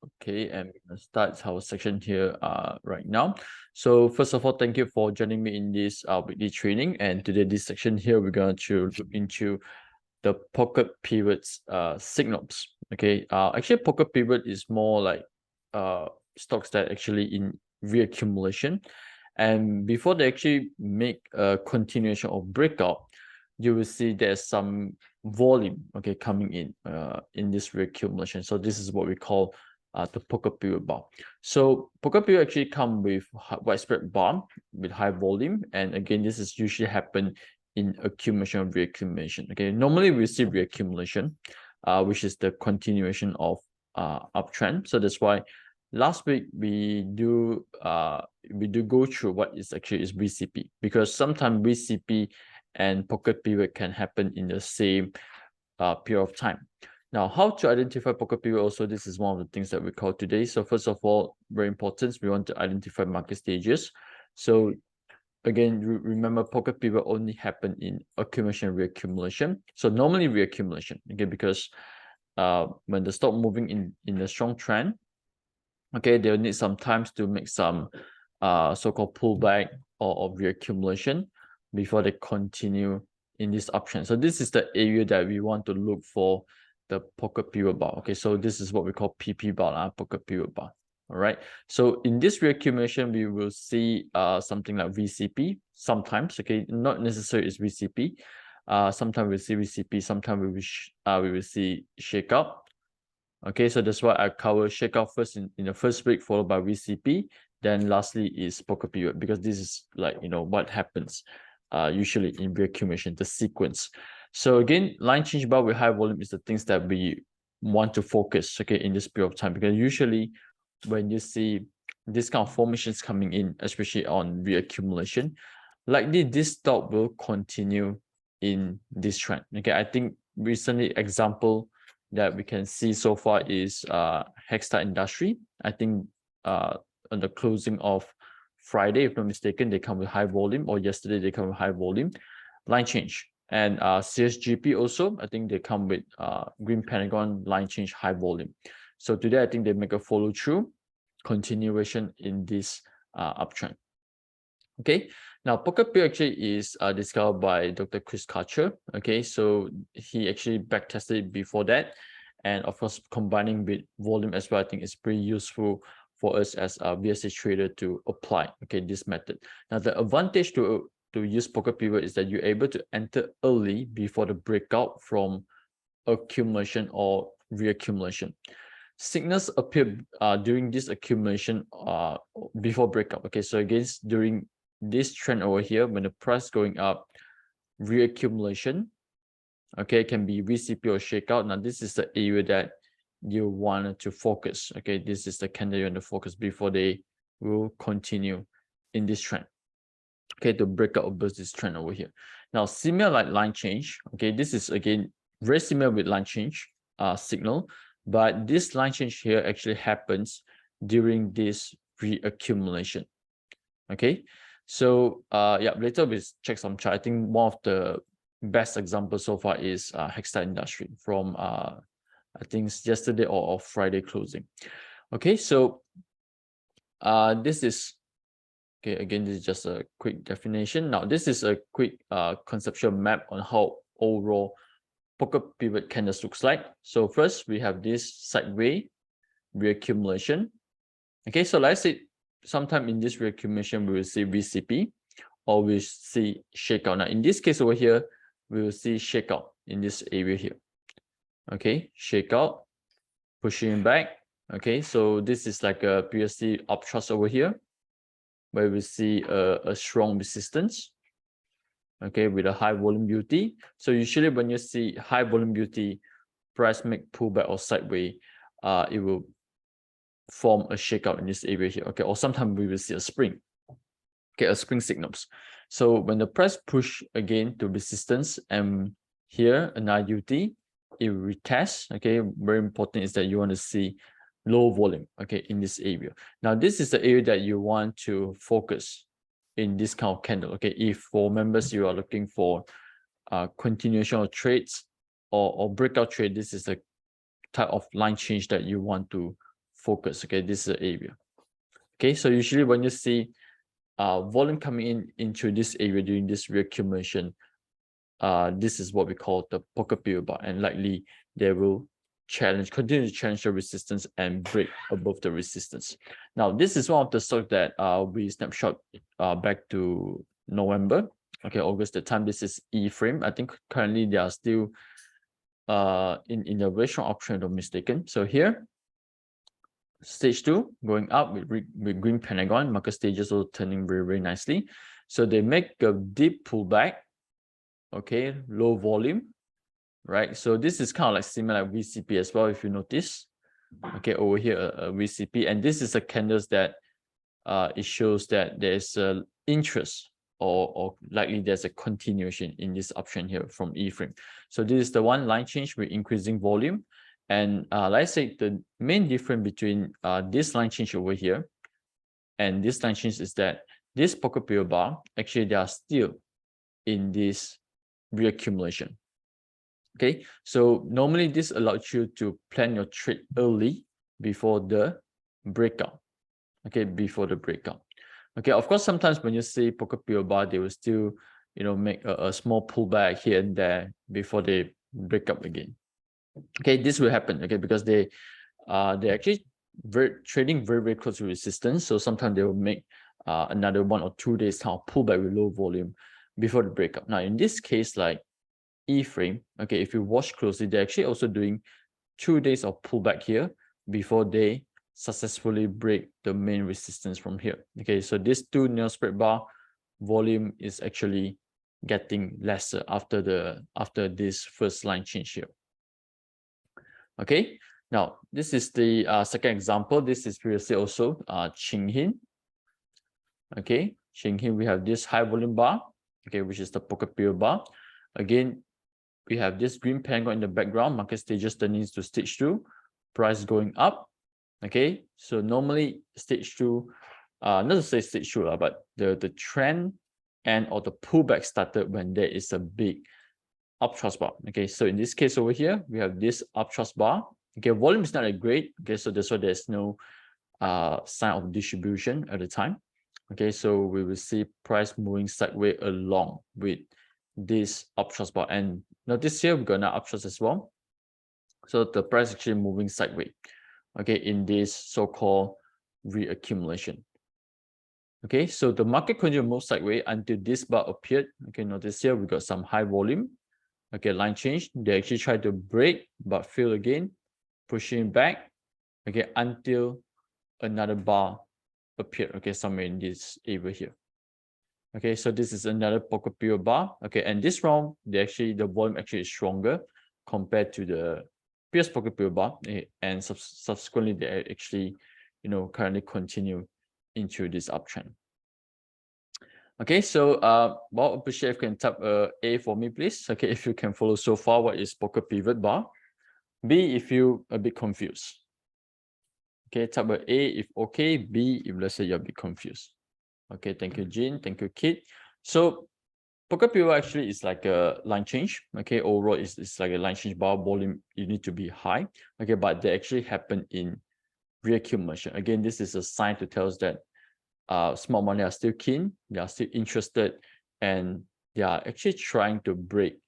Okay, and we're gonna start our section here right now. So first of all, thank you for joining me in this weekly training. And today, this section here, we're going to look into the pocket pivots signals. Okay, actually, pocket pivot is more like stocks that actually in reaccumulation, and before they actually make a continuation of breakout, you will see there's some volume, okay, coming in this reaccumulation. So this is what we call the poker period bar. So poker period actually come with widespread bar with high volume, and again, this is usually happen in accumulation or reaccumulation. Okay, normally we see reaccumulation, which is the continuation of uptrend. So that's why last week we do go through what is actually is VCP, because sometimes VCP and pocket pivot can happen in the same period of time. Now, how to identify pocket pivot also, this is one of the things that we call today. So first of all, very important, we want to identify market stages. So again, remember pocket pivot only happen in accumulation and reaccumulation. So normally reaccumulation, okay, because when the stock moving in a strong trend, okay, they'll need some time to make some so-called pullback or reaccumulation before they continue in this uptrend. So this is the area that we want to look for the pocket pivot bar. Okay, so this is what we call PP bar, pocket pivot bar. All right. So in this reaccumulation, we will see something like VCP sometimes. Okay, not necessarily is VCP. Sometimes we see VCP. Sometimes we will see shakeout. Okay, so that's why I cover shakeout first in the first week, followed by VCP. Then lastly is pocket pivot, because this is like, you know, what happens usually in reaccumulation, the sequence. So again, line change bar with high volume is the things that we want to focus, okay, in this period of time, because usually when you see this kind of formations coming in, especially on reaccumulation, likely this stock will continue in this trend. Okay, I think recently example that we can see so far is Hextile Industry. I think on the closing of Friday, if not mistaken, they come with high volume, or yesterday they come with high volume, line change. And CSGP also, I think they come with Green Pentagon, line change, high volume. So today, I think they make a follow through continuation in this uptrend. Okay, now pocket pivot actually is discovered by Dr. Chris Karcher. Okay, so he actually backtested it before that, and of course combining with volume as well, I think is pretty useful for us as a VSA trader to apply, okay, this method. Now the advantage to use pocket pivot is that you're able to enter early before the breakout from accumulation or reaccumulation. Signals appear during this accumulation before breakout. Okay, so again, during this trend over here, when the price going up, reaccumulation, okay, can be VCP or shakeout. Now this is the area that you want to focus. Okay, this is the candle you want to focus before they will continue in this trend, okay, to break out above this trend over here. Now similar like line change, okay, this is again very similar with line change signal, but this line change here actually happens during this reaccumulation. Okay, so yeah, later we check some chart. I think one of the best examples so far is Hextile Industry from I think yesterday or Friday closing. Okay, so this is, okay, again, this is just a quick definition. Now this is a quick conceptual map on how overall pocket pivot candles looks like. So first we have this sideways reaccumulation. Okay, so let's say sometime in this reaccumulation we will see VCP or we see shakeout. Now in this case over here, we will see shakeout in this area here. Okay, shakeout, pushing back. Okay, so this is like a previously uptrust over here, where we see a strong resistance, okay, with a high volume beauty. So usually when you see high volume beauty, price make pullback or sideways, it will form a shakeout in this area here, okay, or sometimes we will see a spring, okay, a spring signals. So when the price push again to resistance, and here another UT, it will retest, okay, very important is that you want to see low volume, okay, in this area. Now this is the area that you want to focus in this kind of candle, okay. If for members you are looking for continuation of trades or breakout trade, this is the type of line change that you want to focus. Okay, this is the area. Okay, so usually when you see volume coming into this area during this reaccumulation, this is what we call the poker period bar, and likely they will continue to challenge the resistance and break above the resistance. Now, this is one of the stocks that we snapshot back to November, okay, August. The time this is E-frame. I think currently they are still in a very strong uptrend, if I'm mistaken. So here, stage 2 going up with green pentagon, market stages also turning very, very nicely. So they make a deep pullback, okay, low volume, right? So this is kind of like similar like VCP as well, if you notice. Okay, over here a VCP, and this is a candles that it shows that there's a interest or likely there's a continuation in this uptrend here from E-frame. So this is the one line change with increasing volume. And like I said, the main difference between this line change over here and this line change is that this poker period bar, actually they are still in this reaccumulation. Okay, so normally this allows you to plan your trade early before the breakout. Okay, before the breakout. Okay, of course, sometimes when you see poker period bar, they will still, you know, make a small pullback here and there before they break up again. Okay, this will happen. Okay, because they actually trading very, very close to resistance. So sometimes they will make another 1 or 2 days kind of pullback with low volume before the breakup. Now, in this case, like E-frame, okay, if you watch closely, they're actually also doing 2 days of pullback here before they successfully break the main resistance from here. Okay, so this 2 neo spread bar volume is actually getting lesser after this first line change here. Okay, now this is the second example. This is previously also Qinghin. Okay, Qinghin, we have this high volume bar, okay, which is the poker period bar. Again, we have this green pentagon in the background, market stages turning to stage 2, price going up. Okay, so normally stage 2, not to say stage 2, but the trend and or the pullback started when there is a big uptrust bar. Okay, so in this case over here, we have this uptrust bar. Okay, volume is not that great. Okay, so that's why there's no sign of distribution at the time. Okay, so we will see price moving sideways along with this uptrust bar, and notice here we got an uptrust as well. So the price actually moving sideways, okay, in this so-called reaccumulation. Okay, so the market continued to move sideways until this bar appeared. Okay, notice here we got some high volume. Okay, line change. They actually tried to break but fail again, pushing back. Okay, until another bar appeared. Okay, somewhere in this area here. Okay, so this is another poker period bar. Okay, and this round, the volume actually is stronger compared to the previous poker period bar, and subsequently they actually, you know, currently continue into this uptrend. Okay, so Bob, appreciate if you can type A for me, please. Okay, if you can follow so far, what is poker pivot bar? B if you a bit confused. Okay, type A if okay, B if let's say you're a bit confused. Okay, thank you, Jean. Thank you, Kit. So poker pivot actually is like a line change. Okay, overall it's like a line change bar. Volume you need to be high. Okay, but they actually happen in reaccumulation. Again, this is a sign to tell us that small money are still keen, they are still interested, and they are actually trying to break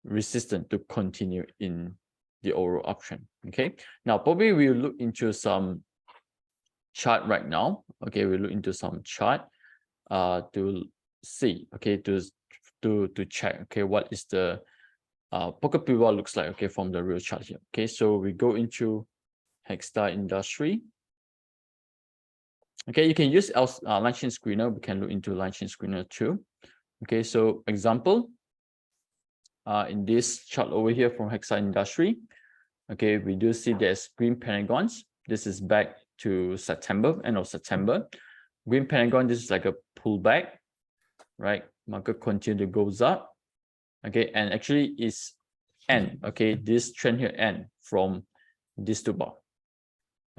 resistance to continue in the overall uptrend. Okay, now probably we'll look into some chart right now. Okay, we'll look into some chart to see, okay, to check, okay, what is the poker pivot looks like, okay, from the real chart here. Okay, so we go into Hexstar Industry. Okay, you can use line chain screener. We can look into line chain screener too. Okay, so example, in this chart over here from Hexstar Industry, okay, we do see there's green pentagons. This is back to September, end of September. Green pentagon, this is like a pullback, right? Market continue to goes up. Okay, and actually is end. Okay, this trend here end from this 2 bar.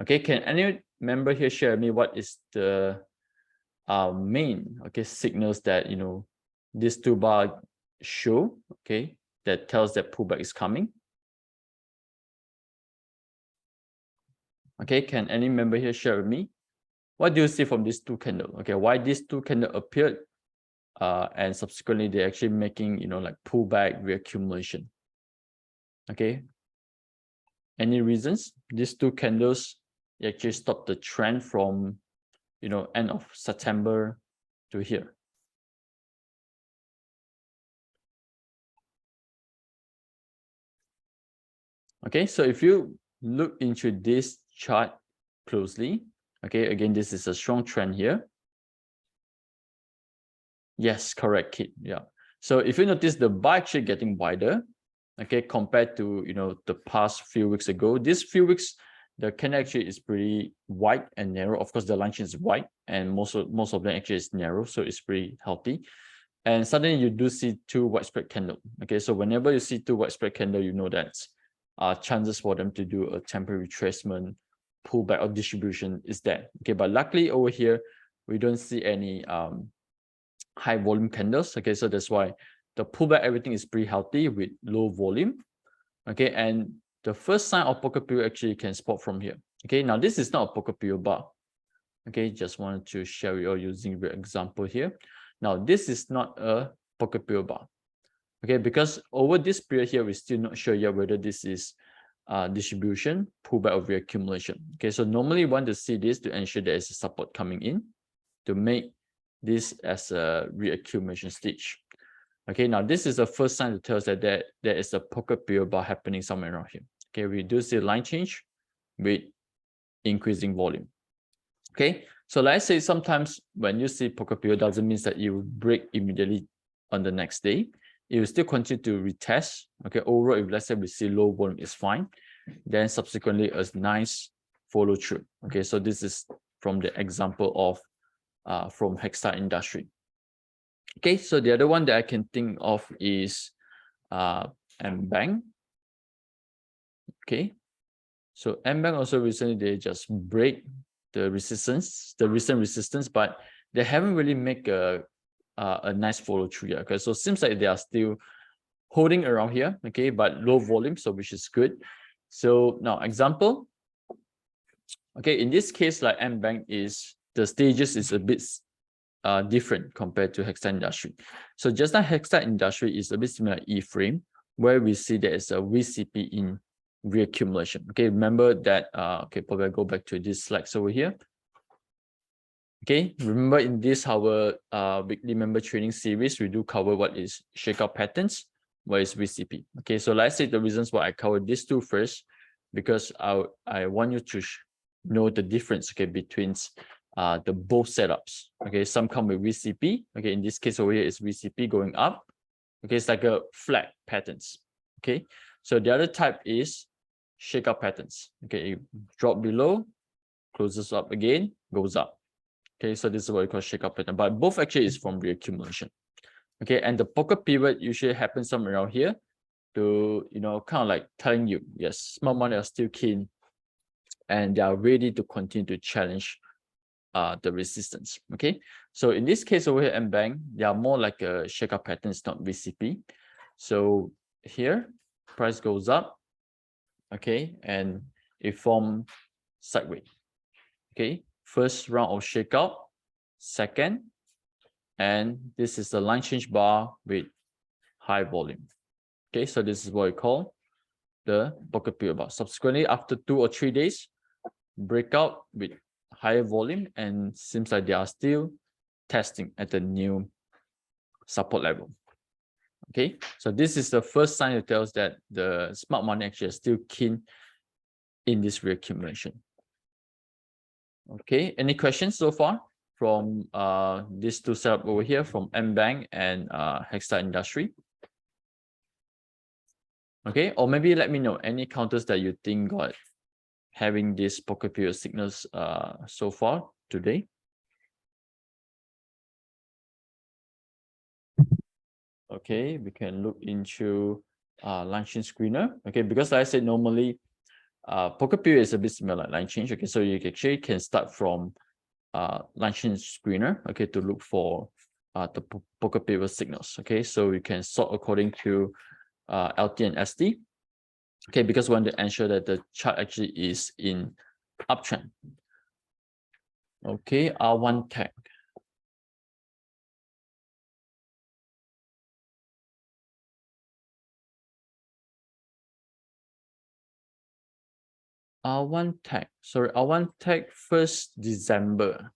Okay, can any member here share with me what is the main signals that, you know, this 2 bar show, okay, that tells that pullback is coming? Okay, can any member here share with me? What do you see from these two candles? Okay, why these two candles appeared and subsequently they're actually making, like pullback reaccumulation? Okay, any reasons? These two candles actually stopped the trend from, end of September to here. Okay, so if you look into this chart closely, okay, again, this is a strong trend here. Yes, correct, Kit. Yeah. So if you notice the bar actually getting wider, okay, compared to, the past few weeks ago, these few weeks, the candle actually is pretty wide and narrow. Of course, the line is wide and most of them actually is narrow. So it's pretty healthy. And suddenly you do see two widespread candle. Okay, so whenever you see two widespread candle, you know that chances for them to do a temporary retracement, pullback or distribution is there. Okay, but luckily over here, we don't see any high volume candles. Okay, so that's why the pullback, everything is pretty healthy with low volume. Okay, and the first sign of pocket period actually you can spot from here. Okay, now this is not a pocket period bar. Okay, just wanted to share with you using the example here. Now this is not a pocket period bar. Okay, because over this period here, we're still not sure yet whether this is distribution, pullback or reaccumulation. Okay, so normally you want to see this to ensure there is a support coming in to make this as a reaccumulation stage. Okay, now this is the first sign to tell us that there is a pocket period bar happening somewhere around here. Okay, we do see a line change with increasing volume. Okay, so let's say sometimes when you see pocket period, doesn't mean that it will break immediately on the next day. It will still continue to retest. Okay, overall, if let's say we see low volume, is fine. Then subsequently a nice follow through. Okay, so this is from the example of from textile industry. Okay, so the other one that I can think of is M-Bank. Okay, so M-Bank also recently they just break the resistance, the recent resistance, but they haven't really make a nice follow through yet. Okay, so it seems like they are still holding around here. Okay, but low volume, so which is good. So now example. Okay, in this case, like M-Bank is the stages is a bit different compared to textile industry. So just like textile industry is a bit similar E-frame, where we see there is a VCP in reaccumulation. Okay, remember that, okay, probably I'll go back to this slides over here. Okay, remember in this our weekly member training series, we do cover what is shakeout patterns, what is VCP. Okay, so let's say the reasons why I covered these two first, because I want you to know the difference, okay, between the both setups. Okay, some come with VCP. Okay, in this case over here is VCP going up. Okay, it's like a flat patterns. Okay, so the other type is shakeout patterns. Okay, it drop below, closes up again, goes up. Okay, so this is what we call shakeout pattern, but both actually is from reaccumulation. Okay, and the pocket period usually happens somewhere around here to, kind of like telling you, yes, smart money are still keen and they are ready to continue to challenge the resistance. Okay, so in this case over here, M-Bank, they are more like a shakeout pattern, it's not VCP. So here, price goes up, okay, and it forms sideways. Okay, first round of shakeout, second, and this is the line change bar with high volume. Okay, so this is what we call the pocket period bar. Subsequently, after 2 or 3 days, breakout with higher volume, and seems like they are still testing at the new support level. Okay, so this is the first sign that tells that the smart money actually is still keen in this reaccumulation. Okay, any questions so far from these two setup over here from M-Bank and textile industry? Okay, or maybe let me know any counters that you think got having this pocket period signals so far today. Okay, we can look into line change screener. Okay, because like I said, normally pocket period is a bit similar like line change. Okay, so you actually can start from line change screener, okay, to look for the pocket period signals. Okay, so you can sort according to LT and ST. Okay, because we want to ensure that the chart actually is in uptrend. Okay, R1 tag. R1 tag. Sorry, R1 tag 1st December.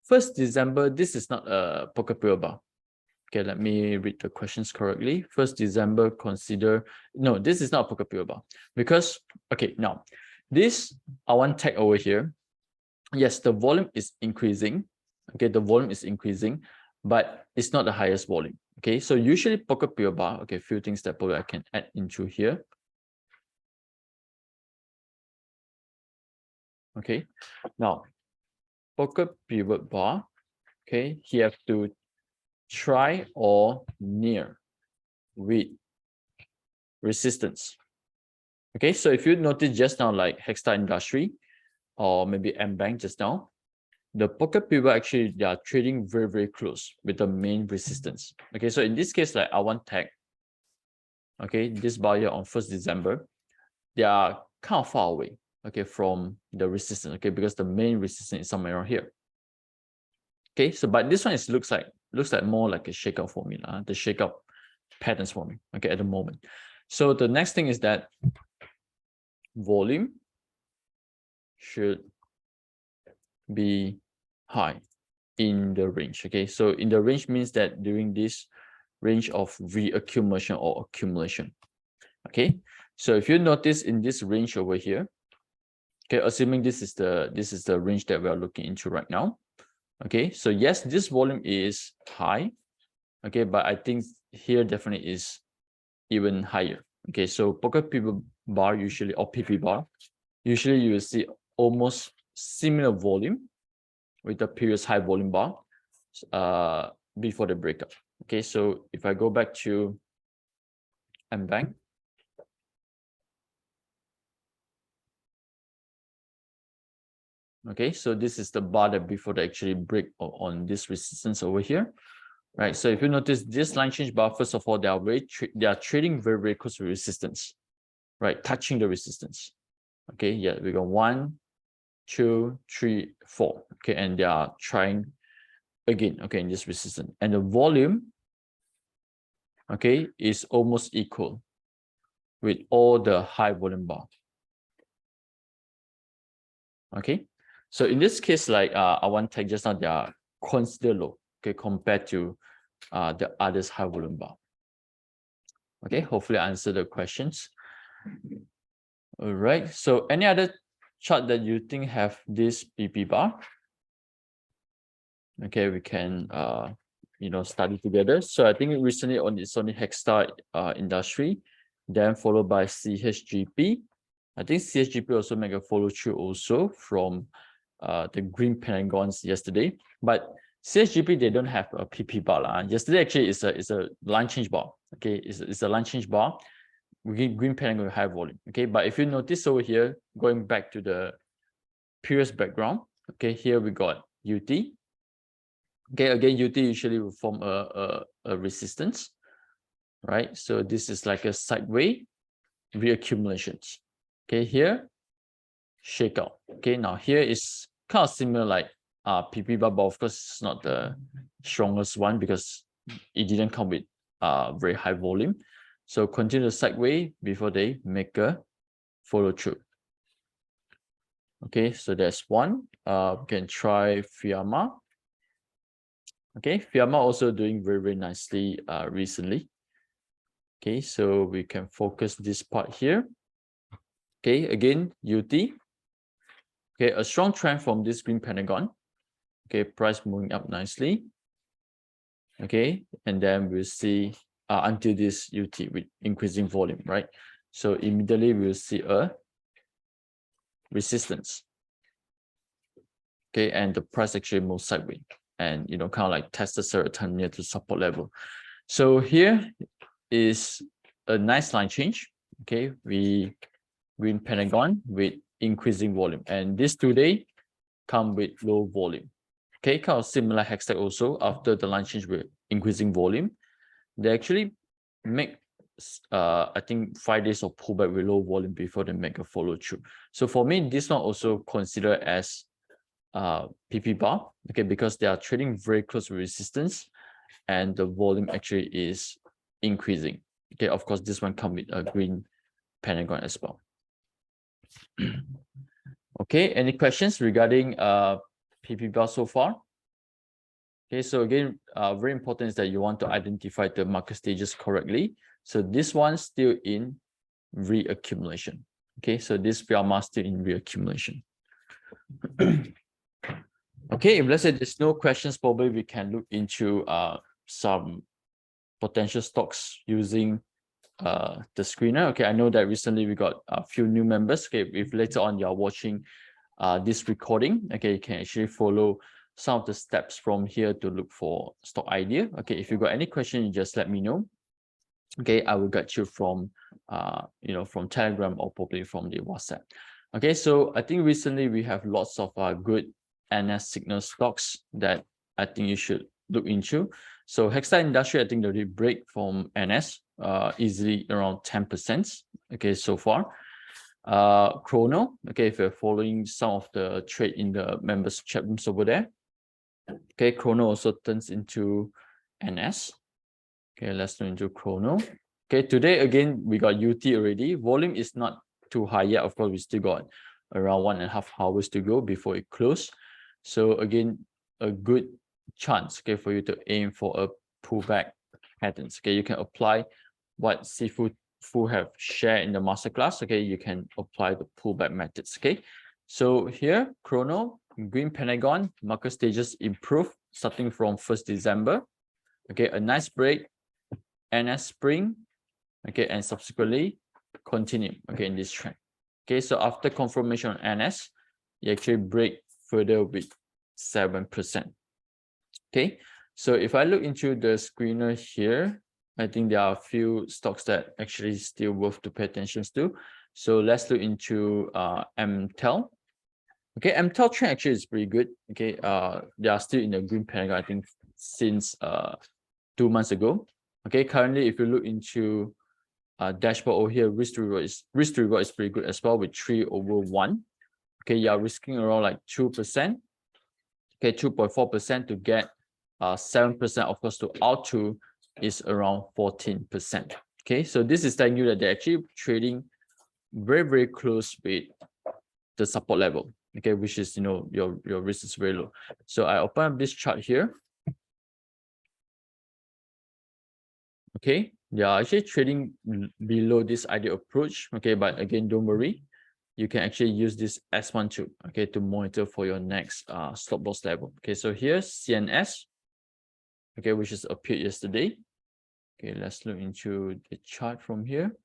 1st December, this is not a poker pure bar. Okay, let me read the questions correctly. 1st December, consider, no, this is not a poker pure bar. Because, okay, now, this R1 tag over here, yes, the volume is increasing. Okay, the volume is increasing, but it's not the highest volume. Okay, so usually poker pure bar, okay, few things that probably I can add into here. Okay, now, poker pivot bar, okay, you have to try or near with resistance. Okay, so if you notice just now, like Hexstar Industry or maybe M-Bank just now, the pocket pivot actually, they are trading very, very close with the main resistance. Okay, so in this case, like R1 tag, okay, this buyer on 1st December, they are kind of far away, okay, from the resistance, okay, because the main resistance is somewhere around here. Okay, so but this one is looks like more like a shakeout formula, the shakeout patterns forming, okay, at the moment. So the next thing is that volume should be high in the range. Okay, so in the range means that during this range of reaccumulation or accumulation. Okay, so if you notice in this range over here, okay, assuming this is the range that we are looking into right now. Okay, so yes, this volume is high. Okay, but I think here definitely is even higher. Okay, so poker pivot bar usually, or PP bar, usually you will see almost similar volume with the previous high volume bar before the breakup. Okay, so if I go back to M-Bank, okay, so this is the bar that before they actually break on this resistance over here, right? So if you notice this line change bar, first of all, they are trading very, very close to resistance, right? Touching the resistance. Okay, yeah, we got 1, 2, 3, 4. Okay, and they are trying again, okay, in this resistance, and the volume, okay, is almost equal with all the high volume bar. Okay, so in this case, like R1 tag just now, they are considered low, okay, compared to the others high volume bar. Okay, hopefully I answered the questions. All right, so any other chart that you think have this PP bar? Okay, we can study together. So I think recently it's only Hexstar Industry, then followed by CHGP. I think CHGP also make a follow through also from the green pentagons yesterday, but CHGP, they don't have a PP bar. Yesterday actually is a line change bar. Okay, it's a line change bar. Green pentagon with high volume. Okay, but if you notice over here, going back to the previous background, okay, here we got UT. Okay, again, UT usually will form a resistance, right? So this is like a sideways reaccumulations. Okay, here, shakeout. Okay, now here is kind of similar like PP bar, but of course it's not the strongest one because it didn't come with very high volume. So continue sideways before they make a follow through. Okay, so that's one. We can try Fiamma. Okay, Fiamma also doing very, very nicely recently. Okay, so we can focus this part here. Okay, again, UT. Okay, a strong trend from this green pentagon. Okay, price moving up nicely. Okay, and then we'll see until this UT with increasing volume, right? So immediately we'll see a resistance. Okay, and the price actually moves sideways and kind of like test the certain near to support level. So here is a nice line change. Okay, we green pentagon with increasing volume, and this today come with low volume. Okay, kind of similar Hextech also after the line change with increasing volume, they actually make I think 5 days of pullback with low volume before they make a follow through. So for me, this one also considered as PP bar, okay, because they are trading very close to resistance and the volume actually is increasing. Okay, of course, this one comes with a green pentagon as well. Okay, any questions regarding PP bar so far? Okay, so again, very important is that you want to identify the market stages correctly. So this one's still in reaccumulation. Okay, so this PR mask still in reaccumulation. Okay, if let's say there's no questions, probably we can look into some potential stocks using the screener. Okay, I know that recently we got a few new members. Okay, if later on you are watching this recording, okay, you can actually follow some of the steps from here to look for stock idea. Okay, if you got any question, you just let me know. Okay, I will get you from from Telegram or probably from the WhatsApp. Okay, so I think recently we have lots of good NS signal stocks that I think you should look into. So Hextile Industry, I think they break from NS easily around 10%. Okay, so far. Chrono, okay, if you're following some of the trade in the members chat rooms over there. Okay, Chrono also turns into NS. Okay, let's look into Chrono. Okay, today again we got UT already. Volume is not too high yet. Of course, we still got around 1.5 hours to go before it closes. So again, a good chance, okay, for you to aim for a pullback patterns. Okay, you can apply what Seafood have shared in the masterclass. Okay, you can apply the pullback methods. Okay, so here Chrono, green pentagon, market stages improve starting from 1st December. Okay, a nice break, NS spring, okay, and subsequently continue, okay, in this trend. Okay, so after confirmation on NS, you actually break further with 7%. Okay, so if I look into the screener here, I think there are a few stocks that actually still worth to pay attention to. So let's look into MTEL. Okay, MTEL trend actually is pretty good. Okay, they are still in the green pentagon, I think, since 2 months ago. Okay, currently if you look into dashboard over here, risk to reward is pretty good as well with 3/1. Okay, you are risking around like 2%. Okay, 2.4% to get 7%. Of course, to out to is around 14%. Okay, so this is telling you that they're actually trading very, very close with the support level. Okay, which is your risk is very low. So I open up this chart here. Okay, they are actually trading below this ideal approach. Okay, but again, don't worry, you can actually use this S1 too, okay, to monitor for your next stop loss level. Okay, so here's CNS, okay, which has appeared yesterday. Okay, let's look into the chart from here.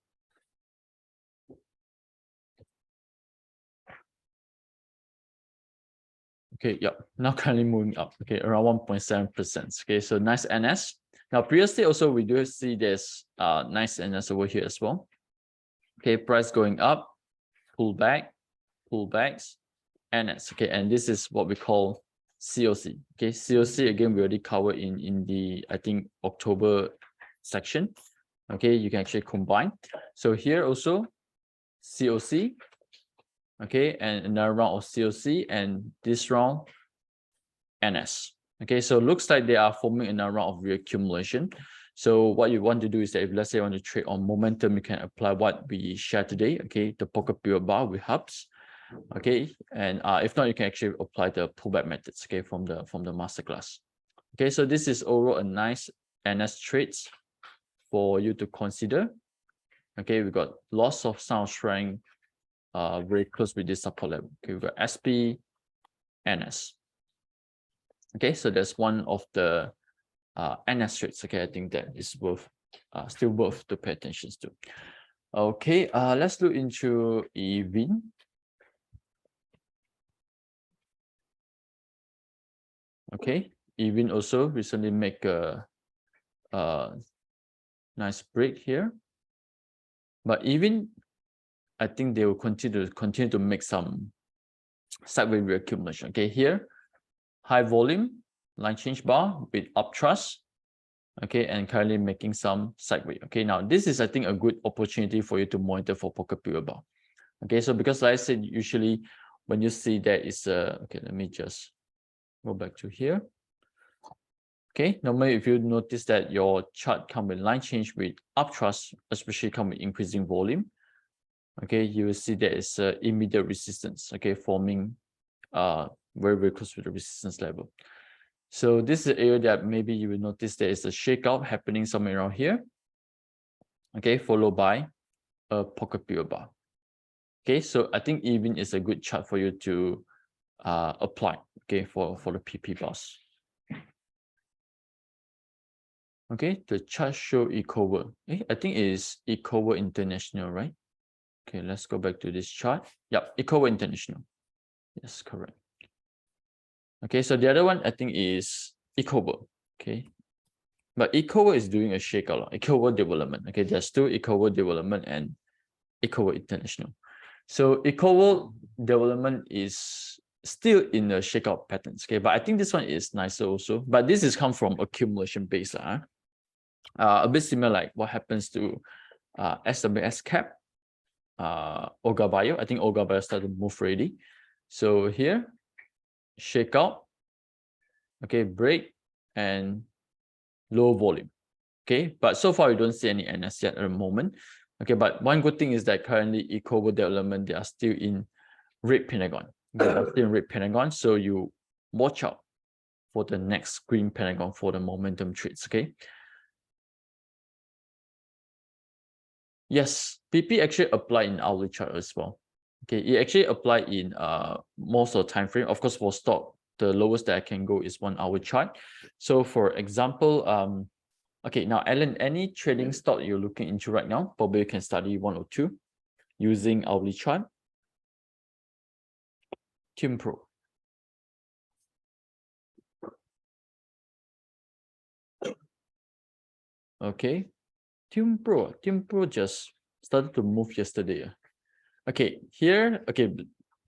Okay, yeah, now currently moving up, okay, around 1.7%. Okay, so nice NS. Now previously also we do see this nice NS over here as well. Okay, price going up, pullbacks, NS. Okay, and this is what we call COC. Okay, COC again we already covered in the I think October section. Okay, you can actually combine. So here also COC. Okay, and another round of COC, and this round NS. Okay, so looks like they are forming another round of reaccumulation. So what you want to do is that if let's say you want to trade on momentum, you can apply what we shared today. Okay, the pocket pivot bar with hubs. Okay, and if not, you can actually apply the pullback methods. Okay, from the masterclass. Okay, so this is overall a nice NS trades for you to consider. Okay, we got lots of sound strength. Very close with this support level. Okay, we've got SP, NS. Okay, so that's one of the NS trades. Okay, I think that is worth still worth to pay attention to. Okay, let's look into EVIN. Okay, EVIN also recently make a nice break here, but EVIN, I think they will continue to make some sideways reaccumulation. Okay, here high volume line change bar with uptrust. okay, and currently making some sideways. Okay, now this is, I think, a good opportunity for you to monitor for pocket pivot bar. Okay, so because like I said, usually when you see that is okay, let me just go back to here. Okay, normally if you notice that your chart come with line change with upthrust, especially come with increasing volume, okay, you will see there is immediate resistance, okay, forming very, very close to the resistance level. So this is the area that maybe you will notice there is a shakeout happening somewhere around here, okay, followed by a pocket pivot bar. Okay, so I think even is a good chart for you to apply, okay, for the PP bars. Okay, the chart show Ecover. I think it is Ecover International, right? Okay, let's go back to this chart. Yep, Ecover International. Yes, correct. Okay, so the other one I think is Ecover. Okay, but Ecover is doing a shakeout. Ecover Development. Okay, there's still Ecover Development and Ecover International. So Ecover Development is still in the shakeout patterns. Okay, but I think this one is nicer also. But this is come from accumulation base. A bit similar like what happens to SWS cap, Olga Bio. I think Olga Bio started to move already. So here, shakeout, okay, break and low volume. Okay, but so far we don't see any NS yet at the moment. Okay, but one good thing is that currently Ecover Development, they are still in red pentagon. Okay, they're still in red pentagon, so you watch out for the next green pentagon for the momentum trades. Okay. Yes, PP actually apply in hourly chart as well. Okay, it actually apply in most of the time frame. Of course, for stock, the lowest that I can go is 1 hour chart. So for example, okay, now Alan, any trading stock you're looking into right now, probably you can study 1 or 2 using hourly chart. Team Pro. Okay, Team Pro just started to move yesterday. Okay, here, okay,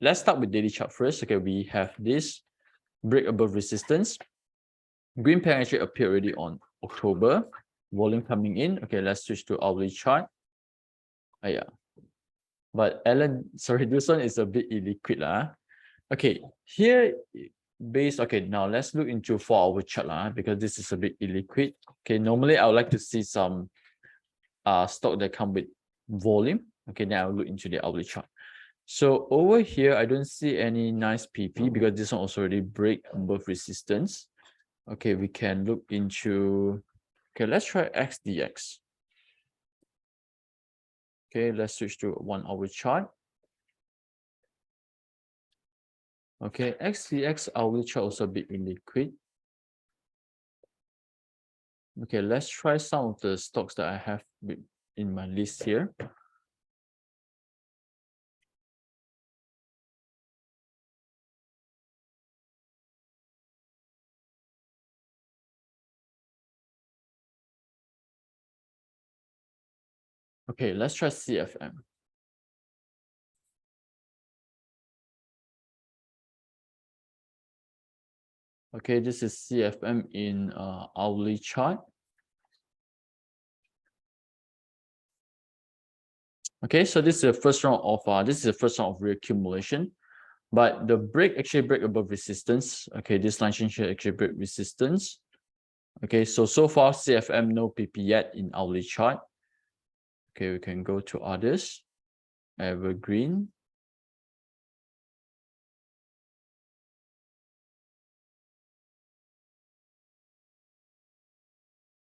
let's start with daily chart first. Okay, we have this break above resistance. Green pen actually appeared already on October. Volume coming in. Okay, let's switch to hourly chart. Yeah. But Alan, sorry, this one is a bit illiquid. Okay, here based, okay, now let's look into 4-hour chart because this is a bit illiquid. Okay, normally I would like to see some stock that come with volume. Okay, then I'll look into the hourly chart. So over here, I don't see any nice PP because this one also already break above resistance. Okay, we can look into, okay, let's try XDX. Okay, let's switch to 1-hour chart. Okay, XDX hourly chart also a bit illiquid. Okay, let's try some of the stocks that I have in my list here. Okay, let's try CFM. Okay, this is CFM in hourly chart. Okay, so this is the first round of reaccumulation, but the break actually break above resistance. Okay, this line change here actually break resistance. Okay, so far CFM no PP yet in hourly chart. Okay, we can go to others. Evergreen.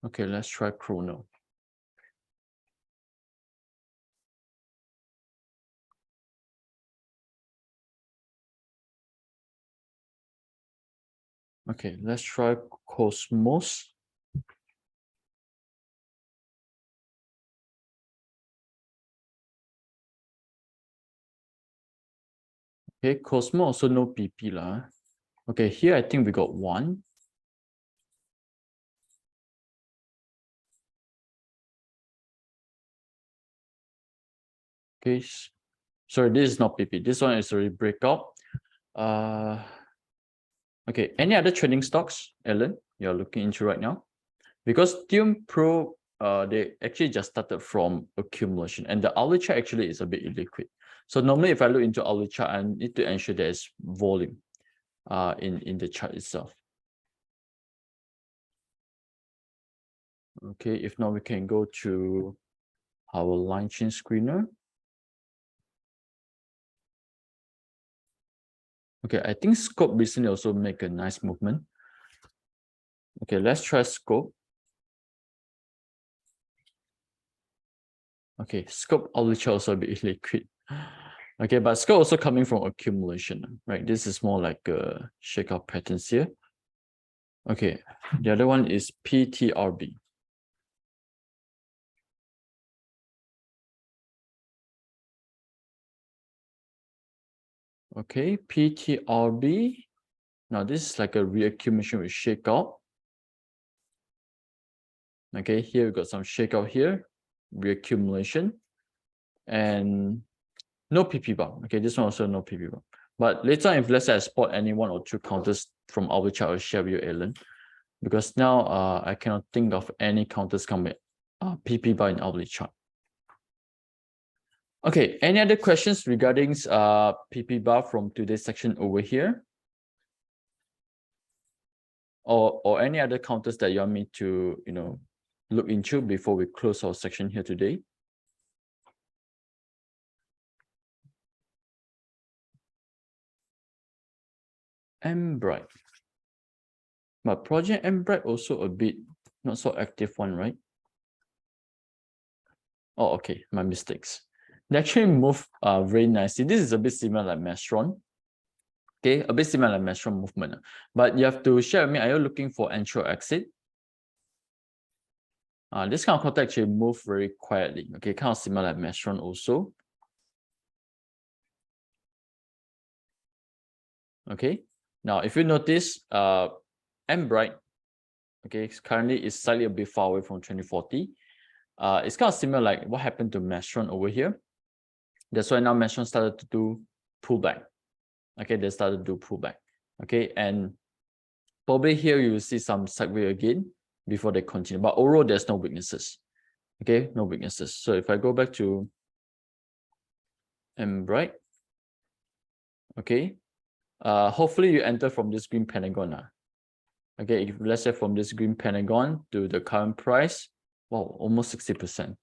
Okay, let's try Chrono. Okay, let's try Cosmos. Okay, Cosmo also no PP lah. Okay, here I think we got one. Okay, sorry, this is not PP. This one is already breakout. Okay, any other trading stocks, Ellen, you're looking into right now? because Tium Pro, they actually just started from accumulation, and the hourly chart actually is a bit illiquid. So normally if I look into hourly chart, I need to ensure there's volume in the chart itself. Okay, if not, we can go to our line change screener. Okay, I think scope recently also make a nice movement. Okay, let's try scope. Okay, scope hourly chart also a bit illiquid. Okay, but scope also coming from accumulation, right? This is more like a shakeout patterns here. Okay, the other one is PTRB. Okay, PTRB. Now this is like a reaccumulation with shakeout. Okay, here we got some shakeout here, reaccumulation, and no PP bar. Okay, this one also no PP bar. But later on, if let's say I spot any one or two counters from our chart, I'll share with you, Alan. Because now I cannot think of any counters coming PP bar in hourly chart. Okay, any other questions regarding PP bar from today's section over here? Or any other counters that you want me to, look into before we close our section here today? Mbright. But project Mbright also a bit not so active one, right? Oh, okay, my mistakes. They actually move very nicely. This is a bit similar like Mastron. Okay, a bit similar like Mastron movement. But you have to share with me, are you looking for entry or exit? This kind of contact actually move very quietly. Okay, kind of similar like Mastron also. Okay, now if you notice, Mbright, okay, currently is slightly a bit far away from 2040. It's kind of similar like what happened to Mastron over here. That's why now Mastron started to do pullback. Okay, they started to do pullback. Okay, and probably here you will see some sideway again before they continue. But overall, there's no weaknesses. Okay, no weaknesses. So if I go back to Mbright, okay, hopefully you enter from this green pentagon. Okay, if let's say from this green pentagon to the current price, wow, almost 60%.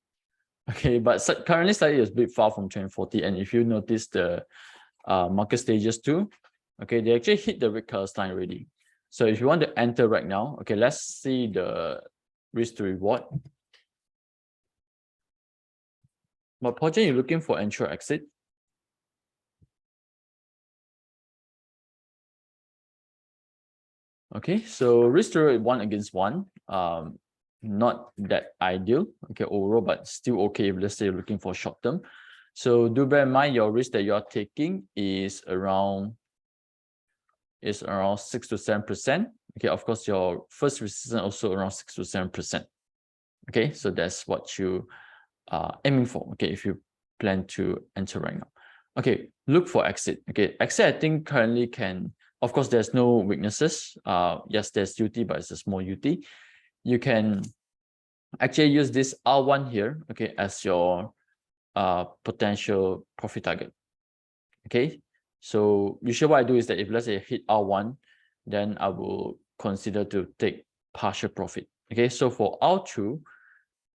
Okay, but currently slightly is a bit far from 2040. And if you notice the market stages too, okay, they actually hit the red color line already. So if you want to enter right now, okay, let's see the risk to reward. What project you're looking for entry or exit? Okay, so risk to reward 1 against 1. Not that ideal, okay, overall, but still okay if let's say you're looking for short term. So do bear in mind your risk that you are taking is around 6 to 7%. Okay, of course, your first resistance also around 6 to 7%. Okay, so that's what you are aiming for. Okay, if you plan to enter right now. Okay, look for exit. Okay, exit I think currently can, of course, there's no weaknesses. Yes, there's UT, but it's a small UT. You can actually use this R1 here, okay, as your potential profit target. Okay, so usually what I do is that if let's say I hit R1, then I will consider to take partial profit. Okay, so for R2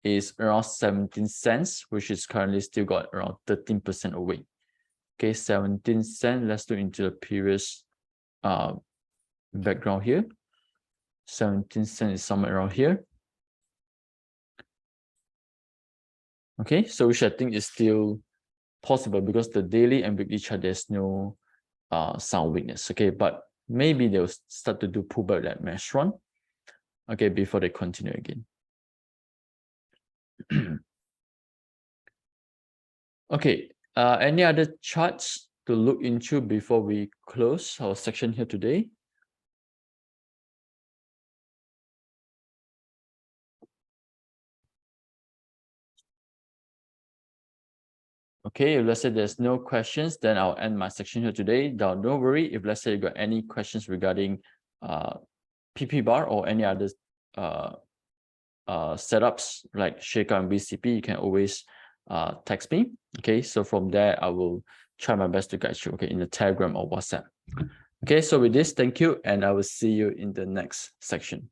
is around 17 cents, which is currently still got around 13% away. Okay, 17 cents. Let's look into the previous background here. 17 cents is somewhere around here. Okay, so which I think is still possible because the daily and weekly chart there's no sound weakness. Okay, but maybe they'll start to do pullback like Mastron. Okay, before they continue again. Okay, any other charts to look into before we close our section here today? Okay, if let's say there's no questions, then I'll end my section here today. Now, don't worry if let's say you got any questions regarding PP bar or any other setups like Shaker and BCP, you can always text me. Okay, so from there I will try my best to guide you, okay, in the Telegram or WhatsApp. Okay, so with this, thank you, and I will see you in the next section.